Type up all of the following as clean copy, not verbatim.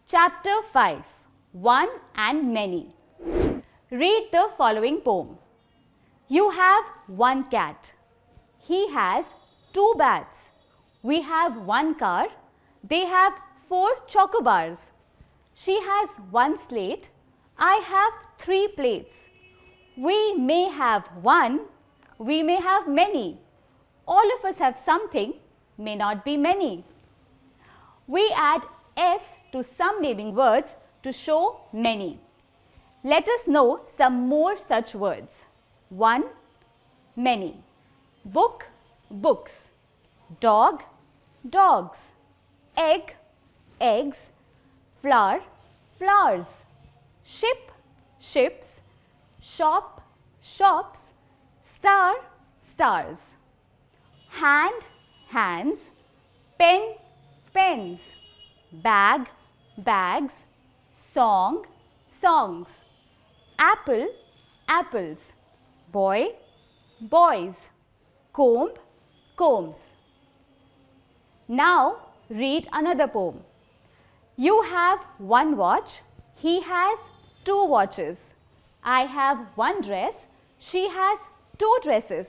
Chapter 5, One and Many. Read the following poem. You have one cat. He has two bats. We have one car. They have 4 chocobars. She has one slate. I have 3 plates. We may have one. We may have many. All of us have something, may not be many. We add s to some naming words to show many. Let us know some more such words. 1. Many. Book, books. Dog, dogs. Egg, eggs. Flower, flowers. Ship, ships. Shop, shops. Star, stars. Hand, hands. Pen, pens. Bag, bags. Song, songs. Apple, apples. Boy, boys. Comb, combs. Now read another poem. You have one watch. He has 2 watches. I have one dress. She has 2 dresses.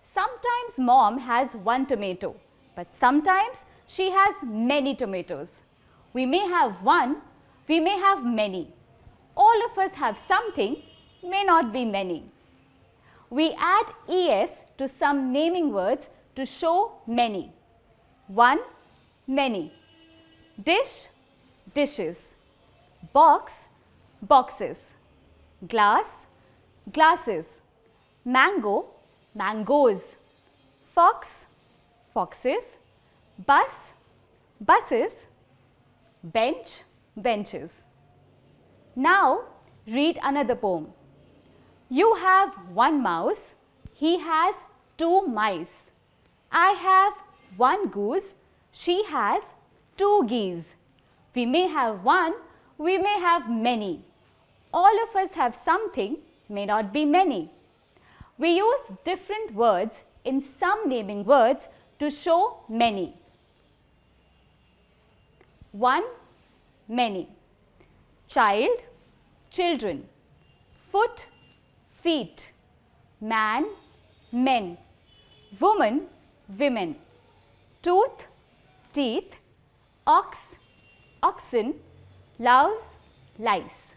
Sometimes mom has 1 tomato, but sometimes she has many tomatoes. We may have one, we may have many. All of us have something, may not be many. We add es to some naming words to show many. 1. Many. Dish, dishes. Box, boxes. Glass, glasses. Mango, mangoes. Fox, foxes. Bus, buses. Bench, benches. Now read another poem. You have one mouse. He has 2 mice. I have one goose. She has 2 geese. We may have one. We may have many. All of us have something, may not be many. We use different words in some naming words to show many. 1. Many. Child, children. Foot, feet. Man, men. Woman, women. Tooth, teeth. Ox, oxen. Louse, lice.